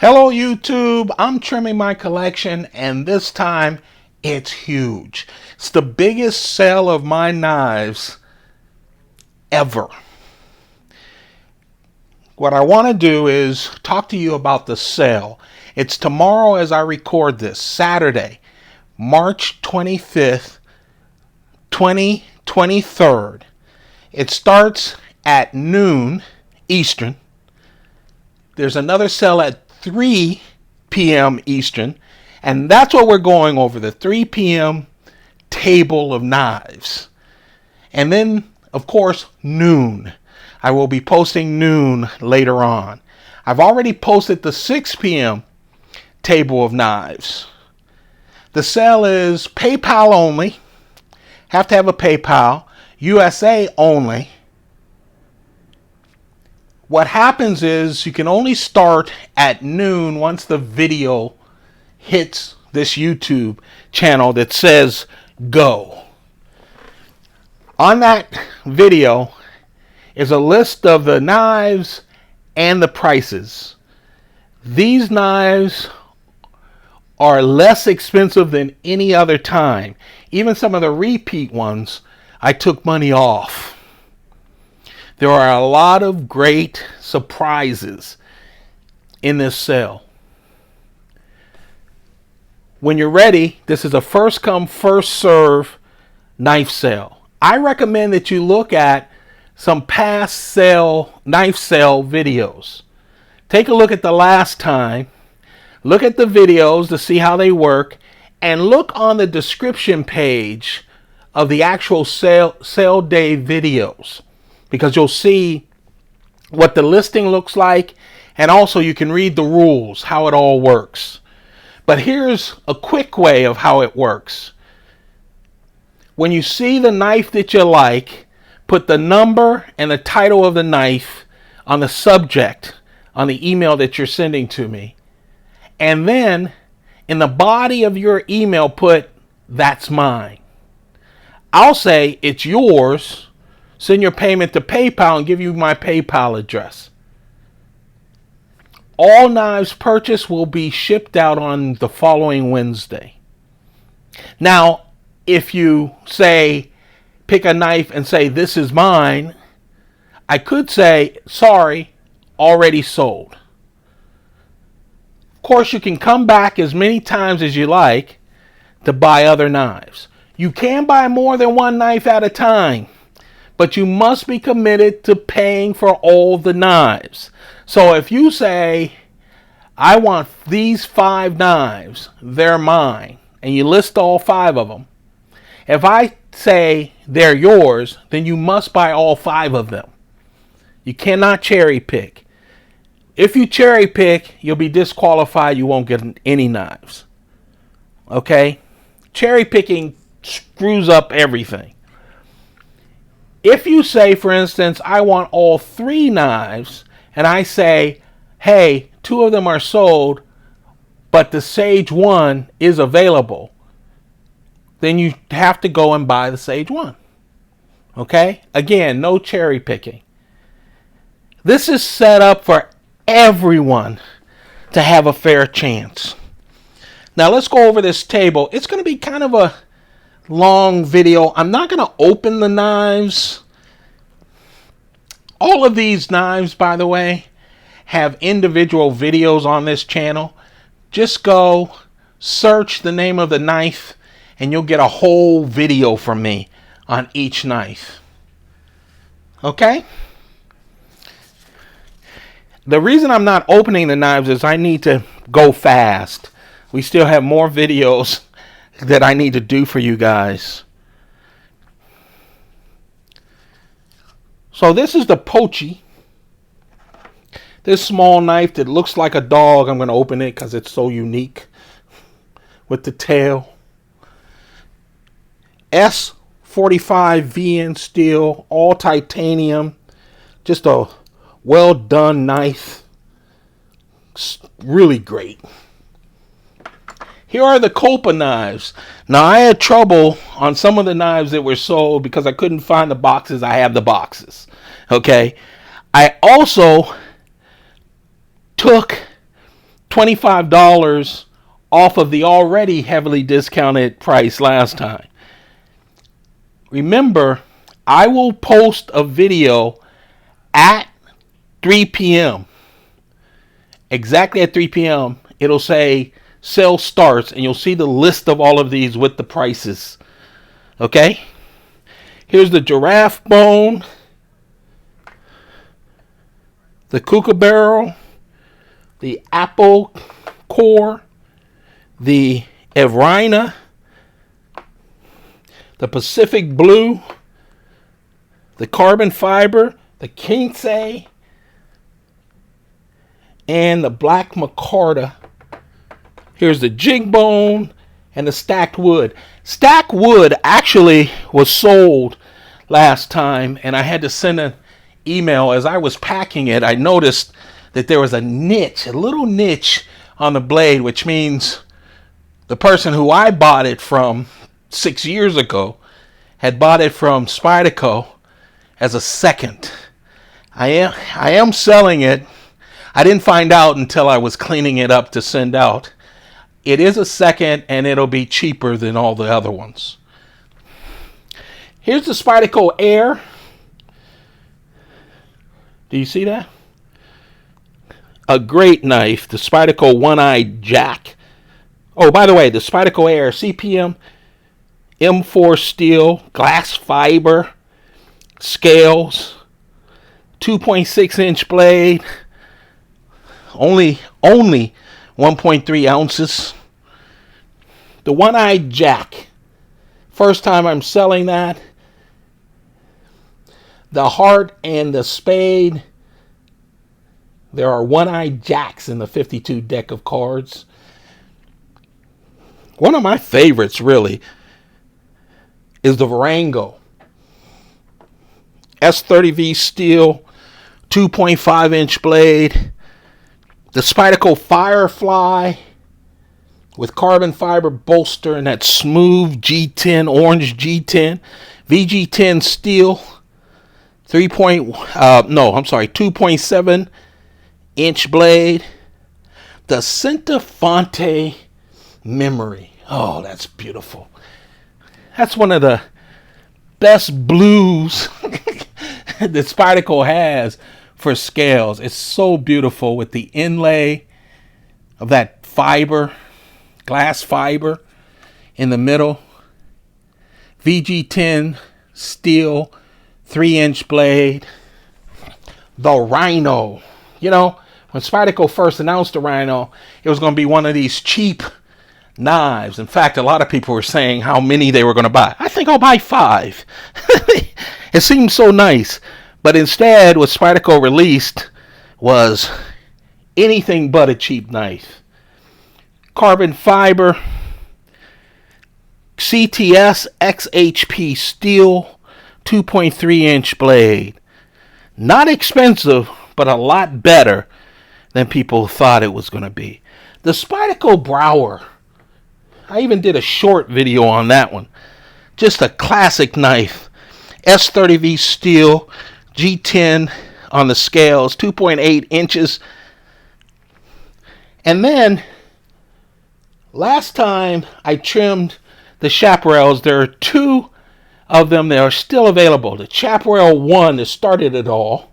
Hello YouTube, I'm trimming my collection and this time it's huge. It's the biggest sale of my knives ever. What I want to do is talk to you about the sale. It's tomorrow as I record this, Saturday, March 25th, 2023. It starts at noon Eastern. There's another sale at 3 p.m. Eastern, and that's what we're going over, the 3 p.m. table of knives. And then, of course, noon. I will be posting noon later on. I've already posted the 6 p.m. table of knives. The sale is PayPal only. Have to have a PayPal. USA only. What happens is you can only start at noon once the video hits this YouTube channel that says go. On that video is a list of the knives and the prices. These knives are less expensive than any other time. Even some of the repeat ones, I took money off. There are a lot of great surprises in this sale. When you're ready, this is a first come, first serve knife sale. I recommend that you look at some past knife sale videos. Take a look at the last time. Look at the videos to see how they work. And look on the description page of the actual sale day videos, because you'll see what the listing looks like, and also you can read the rules, how it all works. But here's a quick way of how it works. When you see the knife that you like, put the number and the title of the knife on the subject on the email that you're sending to me. And then in the body of your email put, "That's mine." I'll say, "It's yours." Send your payment to PayPal and give you my PayPal address. All knives purchased will be shipped out on the following Wednesday. Now, if you say, pick a knife and say, "This is mine," I could say, "Sorry, already sold." Of course, you can come back as many times as you like to buy other knives. You can buy more than one knife at a time, but you must be committed to paying for all the knives. So if you say, "I want these 5 knives, they're mine," and you list all 5 of them, if I say they're yours, then you must buy all 5 of them. You cannot cherry pick. If you cherry pick, you'll be disqualified. You won't get any knives. Okay? Cherry picking screws up everything. If you say, for instance, "I want all 3 knives," and I say, "Hey, 2 of them are sold, but the Sage One is available," then you have to go and buy the Sage One. Okay? Again, no cherry picking. This is set up for everyone to have a fair chance. Now let's go over this table. It's going to be kind of a long video. I'm not going to open the knives. All of these knives, by the way, have individual videos on this channel. Just go search the name of the knife and you'll get a whole video from me on each knife. Okay? The reason I'm not opening the knives is I need to go fast. We still have more videos that I need to do for you guys. So this is the Pochi. This small knife that looks like a dog. I'm going to open it because it's so unique with the tail. S45 VN steel, all titanium. Just a well done knife. It's really great. Here are the Kopas knives. Now, I had trouble on some of the knives that were sold because I couldn't find the boxes. I have the boxes. Okay. I also took $25 off of the already heavily discounted price last time. Remember, I will post a video at 3 p.m. Exactly at 3 p.m. It'll say sale starts, and you'll see the list of all of these with the prices. Okay? Here's the giraffe bone, the kookaburra, the apple core, the Evrina, the Pacific blue, the carbon fiber, the Kinsey, and the black micarta. Here's the jig bone and the stacked wood. Stacked wood actually was sold last time, and I had to send an email. As I was packing it, I noticed that there was a niche, a little niche on the blade, which means the person who I bought it from 6 years ago had bought it from Spyderco as a second. I am selling it. I didn't find out until I was cleaning it up to send out. It is a second, and it'll be cheaper than all the other ones. Here's the Spyderco Air. Do you see that? A great knife. The Spyderco One-Eyed Jack. Oh, by the way, the Spyderco Air CPM M4 steel, glass fiber, scales, 2.6 inch blade, only 1.3 ounces. The One-Eyed Jack. First time I'm selling that. The heart and the spade. There are One-Eyed Jacks in the 52 deck of cards. One of my favorites, really, is the Varango. S30V steel, 2.5 inch blade. The Spyderco Firefly with carbon fiber bolster and that smooth G10, orange G10. VG10 steel, 2.7 inch blade. The Centofonte Memory. Oh, that's beautiful. That's one of the best blues that Spyderco has for scales. It's so beautiful with the inlay of that fiber, glass fiber in the middle. VG10 steel, 3-inch blade. The Rhino. You know, when Spyderco first announced the Rhino, it was going to be one of these cheap knives. In fact, a lot of people were saying how many they were going to buy. I think I'll buy 5. It seemed so nice. But instead, what Spyderco released was anything but a cheap knife. Carbon fiber, CTS XHP steel, 2.3 inch blade. Not expensive, but a lot better than people thought it was going to be. The Spyderco Brower. I even did a short video on that one. Just a classic knife. S30V steel, G10 on the scales, 2.8 inches. And then, last time I trimmed the Chaparrals, there are 2 of them that are still available. The Chaparral 1 that started it all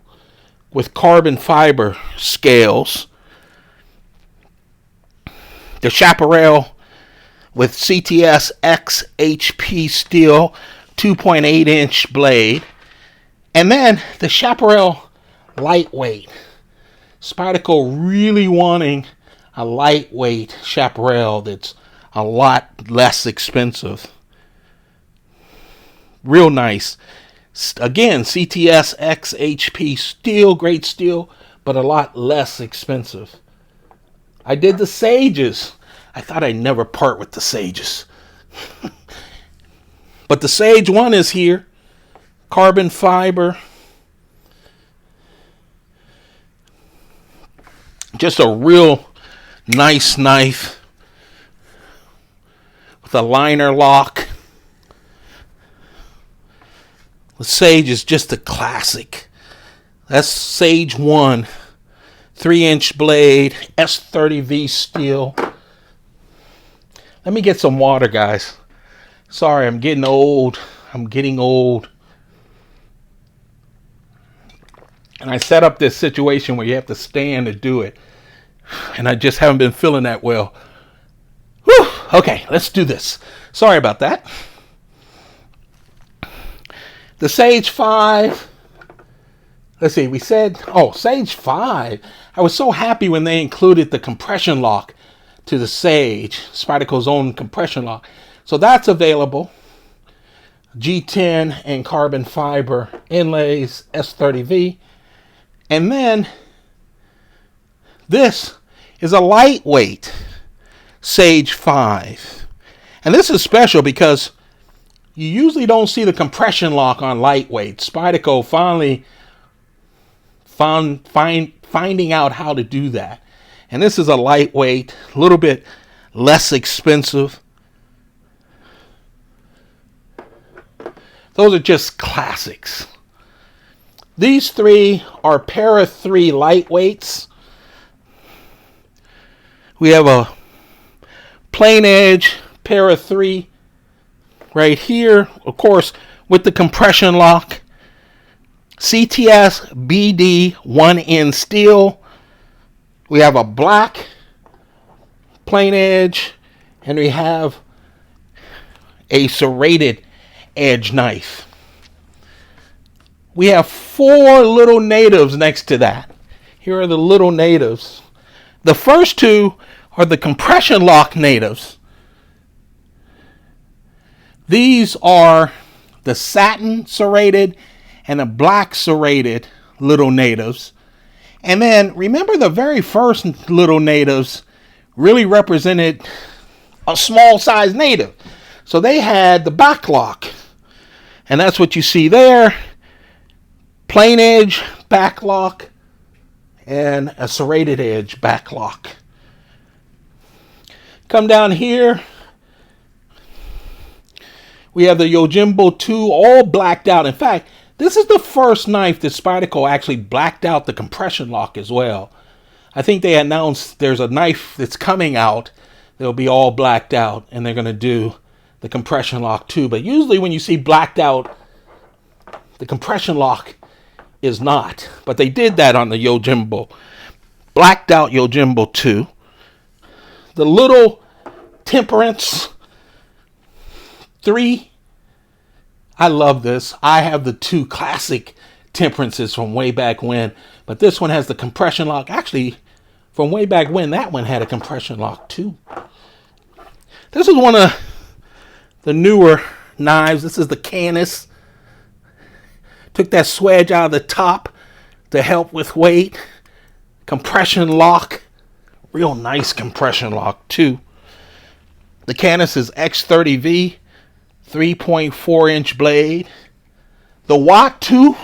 with carbon fiber scales. The Chaparral with CTS XHP steel, 2.8 inch blade. And then the Chaparral lightweight. Spyderco really wanting a lightweight Chaparral that's a lot less expensive. Real nice. Again, CTS XHP steel, great steel, but a lot less expensive. I did the Sages. I thought I'd never part with the Sages. But the Sage 1 is here. Carbon fiber. Just a real nice knife. With a liner lock. The Sage is just a classic. That's Sage 1. 3-inch blade, S30V steel. Let me get some water, guys. Sorry, I'm getting old. I'm getting old. And I set up this situation where you have to stand to do it. And I just haven't been feeling that well. Whew. Okay, let's do this. Sorry about that. The SageFive. Let's see, we said, SageFive. I was so happy when they included the compression lock to the Sage, Spyderco's own compression lock. So that's available. G10 and carbon fiber inlays, S30V. And then this is a lightweight SageFive. And this is special because you usually don't see the compression lock on lightweight. Spyderco finally finding out how to do that. And this is a lightweight, a little bit less expensive. Those are just classics. These three are Para 3 lightweights. We have a plain edge Para 3 right here, of course, with the compression lock. CTS BD 1N steel. We have a black plain edge, and we have a serrated edge knife. We have 4 little natives next to that. Here are the little natives. The first 2 are the compression lock natives. These are the satin serrated and the black serrated little natives. And then remember, the very first little natives really represented a small size native. So they had the back lock. And that's what you see there. Plain edge back lock and a serrated edge back lock. Come down here. We have the Yojimbo 2 all blacked out. In fact, this is the first knife that Spyderco actually blacked out the compression lock as well. I think they announced there's a knife that's coming out that'll be all blacked out, and they're going to do the compression lock too. But usually when you see blacked out, the compression lock is not. But they did that on the Yojimbo. Blacked out Yojimbo 2. The little Temperance 3. I love this. I have the 2 classic Temperances from way back when. But this one has the compression lock. Actually, from way back when, that one had a compression lock too. This is one of the newer knives. This is the Canis. Took that swedge out of the top to help with weight. Compression lock. Real nice compression lock too. The Canis is X30V. 3.4 inch blade. The Watt 2.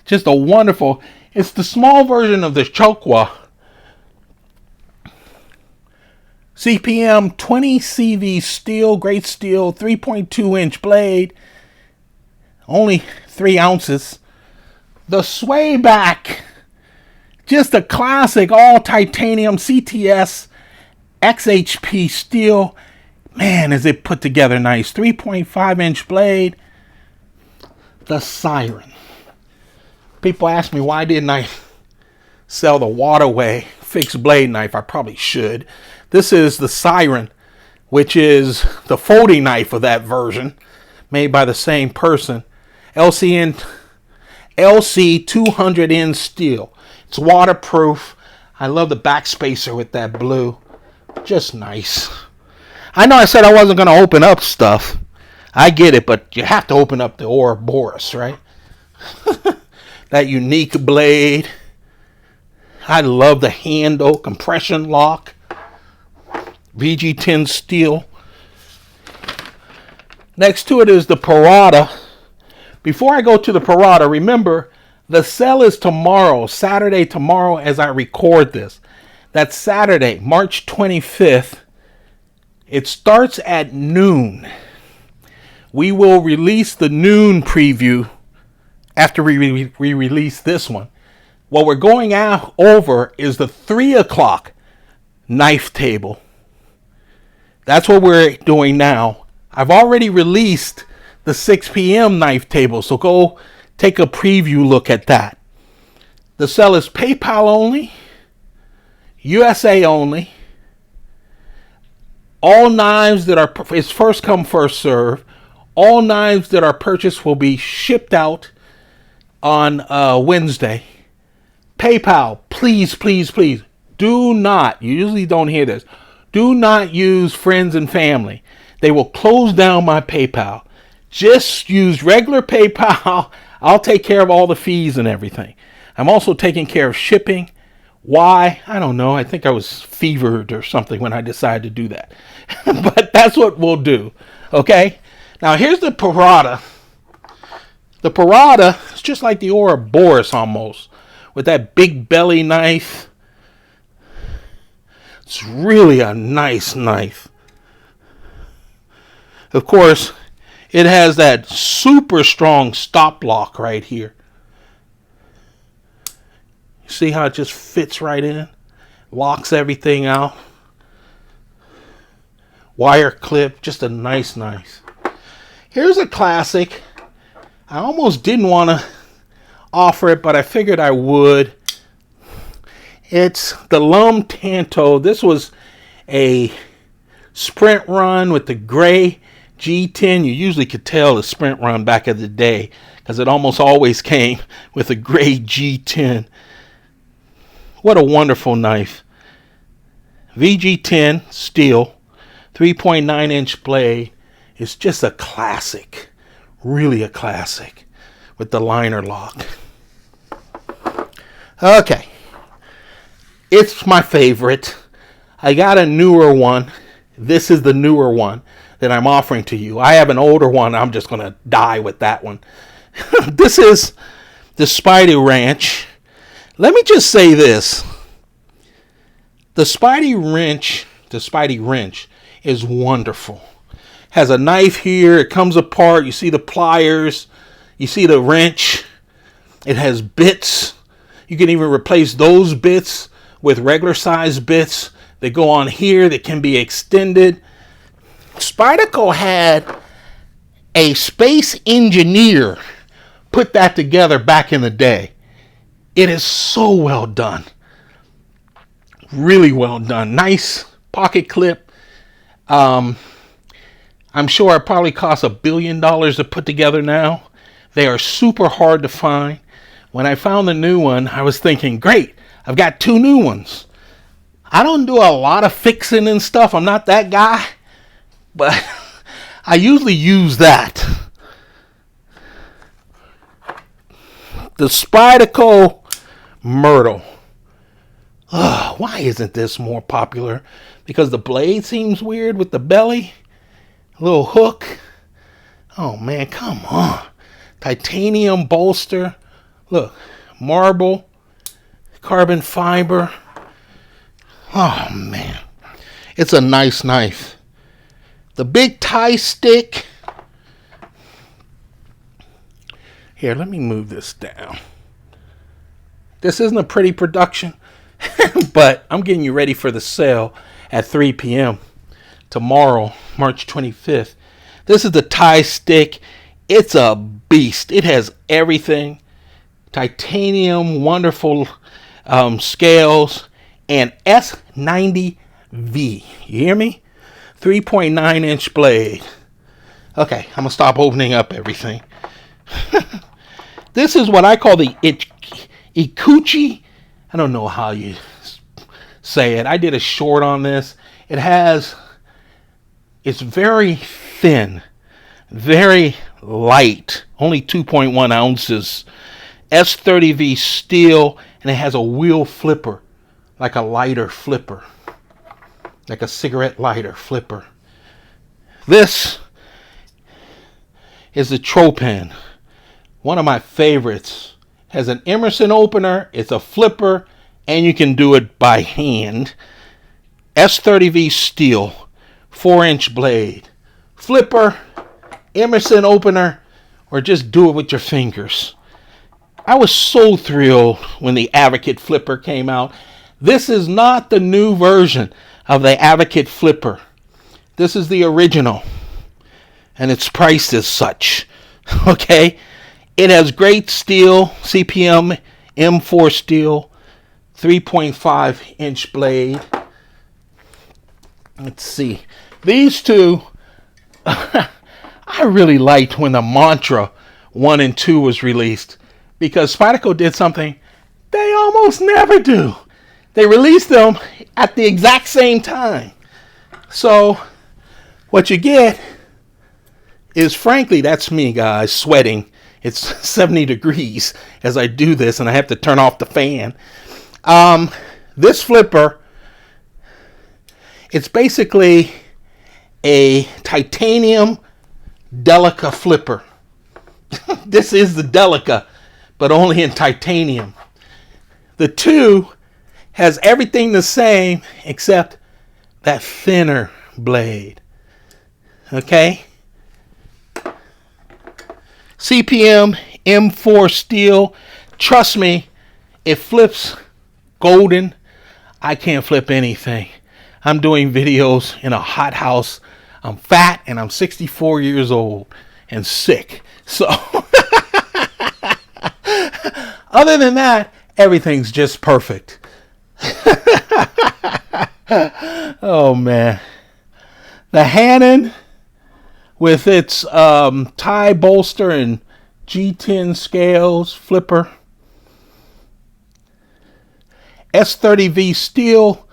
Just a wonderful. It's the small version of the Chokwa. CPM 20 CV steel, great steel, 3.2 inch blade. Only 3 ounces. The sway back. Just a classic all titanium CTS XHP steel. Man, is it put together nice. 3.5 inch blade. The Siren. People ask me, why didn't I sell the Waterway fixed blade knife? I probably should. This is the Siren, which is the folding knife of that version, made by the same person. LC 200N steel. It's waterproof. I love the backspacer with that blue. Just nice. I know I said I wasn't going to open up stuff. I get it, but you have to open up the Ouroboros, right? That unique blade. I love the handle, compression lock. VG10 steel. Next to it is the Parada. Before I go to the Parada, remember, the sale is tomorrow, Saturday tomorrow as I record this. That's Saturday, March 25th. It starts at noon. We will release the noon preview after we release this one. What we're going out over is the 3 o'clock knife table. That's what we're doing now. I've already released the 6 p.m. knife table, so go take a preview look at that. The sell is PayPal only, USA only. All knives that are, it's first come, first serve. All knives that are purchased will be shipped out on Wednesday. PayPal, please, please, please, do not, you usually don't hear this, do not use friends and family. They will close down my PayPal. Just use regular PayPal. I'll take care of all the fees and everything. I'm also taking care of shipping. Why? I don't know. I think I was fevered or something when I decided to do that. But that's what we'll do. Okay? Now here's the Parada. The Parada is just like the Ouroboros almost, with that big belly knife. It's really a nice knife. Of course, it has that super strong stop lock right here. See how it just fits right in? Locks everything out. Wire clip, just a nice knife. Here's a classic. I almost didn't want to offer it, but I figured I would. It's the Lum Tanto. This was a sprint run with the gray G10. You usually could tell the sprint run back in the day because it almost always came with a gray G10. What a wonderful knife. VG10 steel, 3.9 inch blade. It's just a classic. Really a classic with the liner lock. Okay. It's my favorite. I got a newer one. This is the newer one that I'm offering to you. I have an older one. I'm just going to die with that one. This is the Spidey Wrench. Let me just say this. The Spidey Wrench is wonderful. Has a knife here. It comes apart. You see the pliers. You see the wrench. It has bits. You can even replace those bits with regular size bits that go on here that can be extended. Spyderco had a space engineer put that together back in the day. It is so well done. Really well done. Nice pocket clip. I'm sure it probably costs $1 billion to put together now. They are super hard to find. When I found the new one, I was thinking, great, I've got 2 new ones. I don't do a lot of fixing and stuff. I'm not that guy. But I usually use that. The Spyderco Myrtle. Why isn't this more popular? Because the blade seems weird with the belly. A little hook. Oh man, come on. Titanium bolster. Look, marble, carbon fiber. Oh man, it's a nice knife. The big tie stick. Here, let me move this down. This isn't a pretty production, but I'm getting you ready for the sale at 3 p.m. tomorrow, March 25th. This is the tie stick. It's a beast. It has everything. Titanium, wonderful scales, and S90V. You hear me? 3.9 inch blade. Okay, I'm going to stop opening up everything. This is what I call the Ikuchi. I don't know how you say it. I did a short on this. It's very thin, very light, only 2.1 ounces. S30V steel, and it has a wheel flipper, like a lighter flipper, like a cigarette lighter flipper. This is the Tropan, one of my favorites. Has an Emerson opener, it's a flipper, and you can do it by hand. S30V steel, 4-inch blade, flipper, Emerson opener, or just do it with your fingers. I was so thrilled when the Advocate Flipper came out. This is not the new version of the Advocate Flipper. This is the original, and it's priced as such. Okay? It has great steel, CPM M4 steel, 3.5 inch blade. Let's see. These two, I really liked when the Mantra 1 and 2 was released, because Spyderco did something they almost never do. They released them at the exact same time. So what you get is, frankly, that's me, guys, sweating. It's 70 degrees as I do this, and I have to turn off the fan. This flipper, it's basically a titanium Delica flipper. This is the Delica, but only in titanium. The 2 has everything the same except that thinner blade. Okay? CPM M4 steel. Trust me, it flips golden. I can't flip anything. I'm doing videos in a hot house. I'm fat and I'm 64 years old and sick. So other than that, everything's just perfect. Oh man. The Hannon with its tie bolster and G10 scales flipper. S30V steel.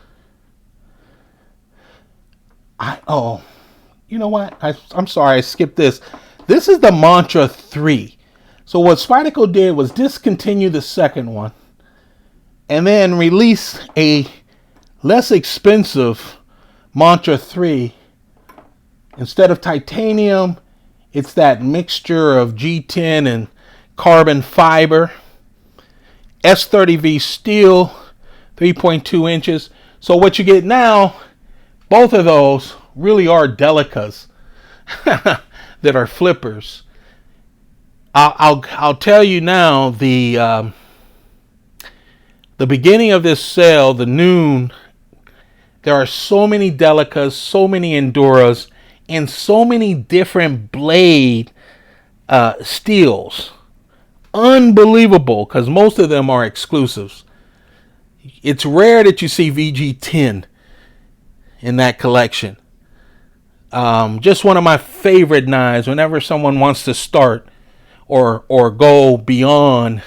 You know what? I'm sorry, I skipped this. This is the Mantra 3. So what Spyderco did was discontinue the second one and then release a less expensive Mantra 3. Instead of titanium, it's that mixture of G10 and carbon fiber. S30V steel, 3.2 inches. So what you get now, both of those really are Delicas that are flippers. I'll tell you now, the beginning of this sale, the noon, there are so many Delicas, so many Enduras, and so many different blade steels. Unbelievable, because most of them are exclusives. It's rare that you see VG10 in that collection. Just one of my favorite knives whenever someone wants to start or go beyond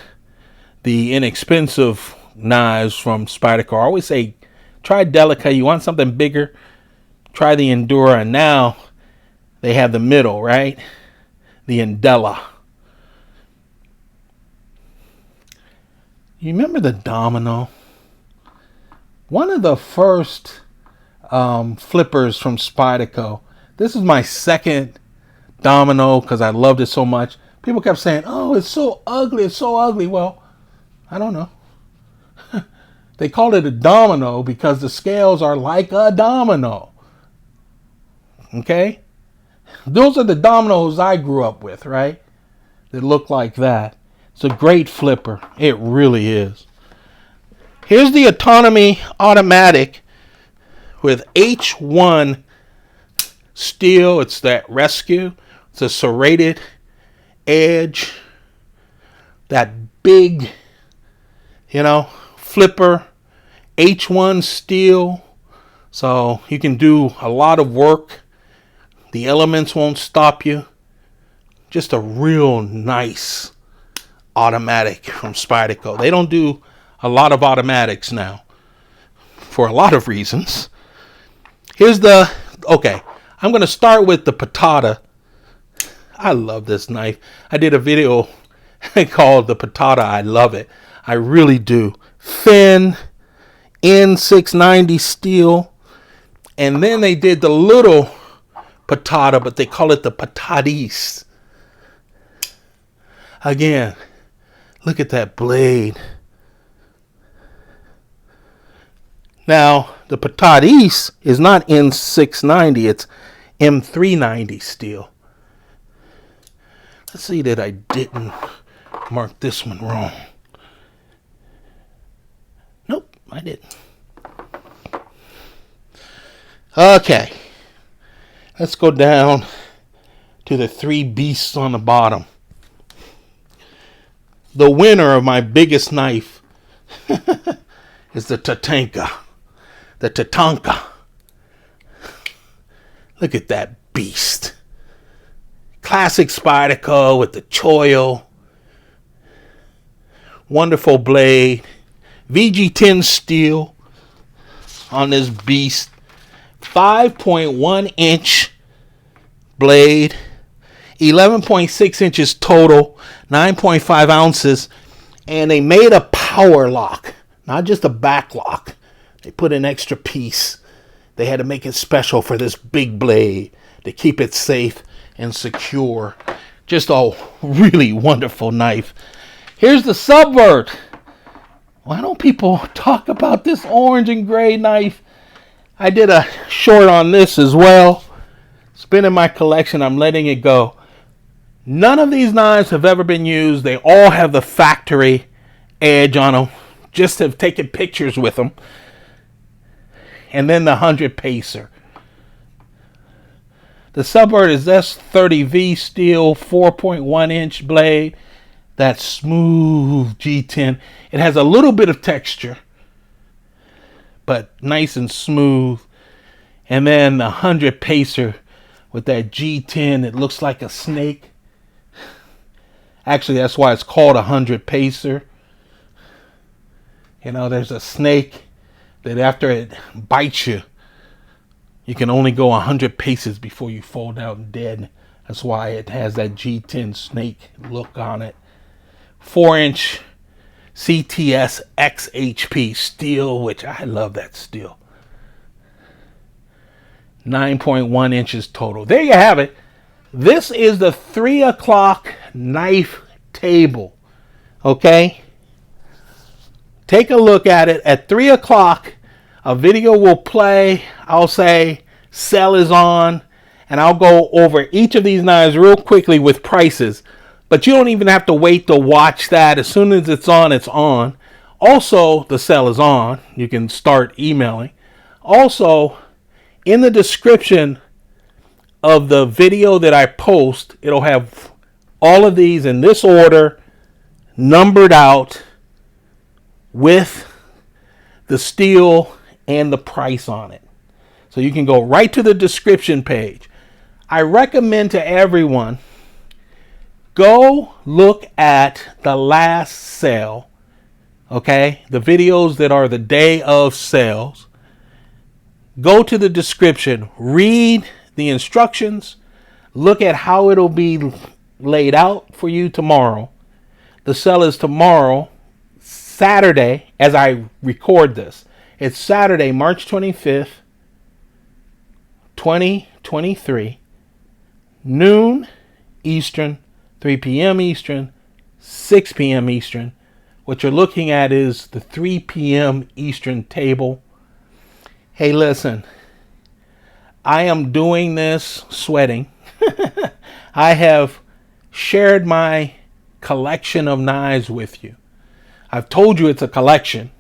the inexpensive knives from Spyderco. I always say, try Delica. You want something bigger, try the Endura. And now they have the middle, right? The Endella. You remember the Domino? One of the first flippers from Spyderco. This is my second Domino because I loved it so much. People kept saying, oh, it's so ugly, it's so ugly. Well, I don't know. They called it a domino because the scales are like a domino. Okay? Those are the dominoes I grew up with, right? That look like that. It's a great flipper. It really is. Here's the Autonomy automatic with H1 steel. It's that rescue. It's a serrated edge. That big, flipper. H1 steel. So you can do a lot of work. The elements won't stop you. Just a real nice automatic from Spyderco. They don't do a lot of automatics now for a lot of reasons. Here's I'm going to start with the Parada. I love this knife. I did a video called the Parada. I love it. I really do. Thin N690 steel. And then they did the little Parada, but they call it the Patadis. Again, look at that blade. Now, the Patadis is not N690, it's M390 steel. Let's see that I didn't marked this one wrong. Nope, I didn't. Okay. Let's go down to the 3 beasts on the bottom. The winner of my biggest knife is the Tatanka. The Tatanka. Look at that beast. Classic Spyderco with the choil. Wonderful blade. VG10 steel on this beast. 5.1 inch blade. 11.6 inches total. 9.5 ounces. And they made a power lock. Not just a back lock. They put an extra piece. They had to make it special for this big blade to keep it safe and secure. Just a really wonderful knife. Here's the Subvert. Why don't people talk about this orange and gray knife? I did a short on this as well. It's been in my collection. I'm letting it go. None of these knives have ever been used. They all have the factory edge on them. Just have taken pictures with them. And then the 100 pacer. The Subvert is S30V steel, 4.1 inch blade. That smooth G10. It has a little bit of texture, but nice and smooth. And then the 100 pacer with that G10. It looks like a snake. Actually, that's why it's called 100 pacer. You know, there's a snake that after it bites you, you can only go 100 paces before you fall down dead. That's why it has that G10 snake look on it. 4-inch CTS XHP steel, which I love that steel. 9.1 inches total. There you have it. This is the 3 o'clock knife table. Okay? Take a look at it. At 3 o'clock, a video will play. I'll say, sell is on. And I'll go over each of these knives real quickly with prices. But you don't even have to wait to watch that. As soon as it's on, it's on. Also, the sell is on. You can start emailing. Also, in the description of the video that I post, it'll have all of these in this order, numbered out with the steel and the price on it. So you can go right to the description page. I recommend to everyone, go look at the last sale, okay? The videos that are the day of sales. Go to the description, read the instructions, look at how it'll be laid out for you tomorrow. The sale is tomorrow, Saturday, as I record this. It's Saturday, March 25th, 2023, noon Eastern, 3 p.m. Eastern, 6 p.m. Eastern. What you're looking at is the 3 p.m. Eastern table. Hey, listen, I am doing this sweating. I have shared my collection of knives with you. I've told you it's a collection.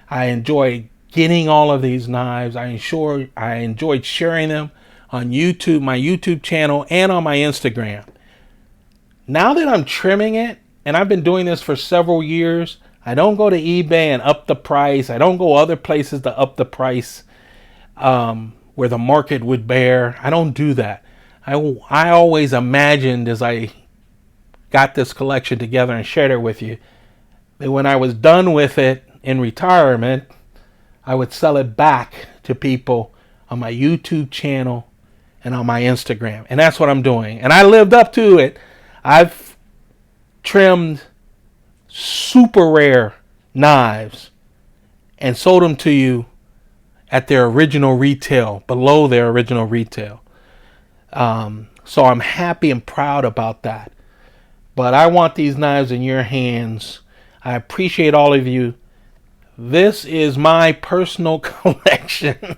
I enjoy getting all of these knives. I enjoyed sharing them on YouTube, my YouTube channel, and on my Instagram. Now that I'm trimming it, and I've been doing this for several years, I don't go to eBay and up the price. I don't go other places to up the price where the market would bear. I don't do that. I always imagined as I got this collection together and shared it with you, that when I was done with it in retirement, I would sell it back to people on my YouTube channel and on my Instagram. And that's what I'm doing. And I lived up to it. I've trimmed super rare knives and sold them to you at their original retail, below their original retail. So I'm happy and proud about that. But I want these knives in your hands. I appreciate all of you. This is my personal collection.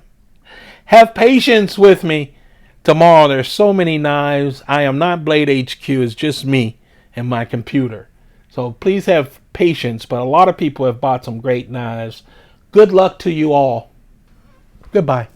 Have patience with me. Tomorrow there's so many knives. I am not Blade HQ. It's just me and my computer. So please have patience, but a lot of people have bought some great knives. Good luck to you all. Goodbye.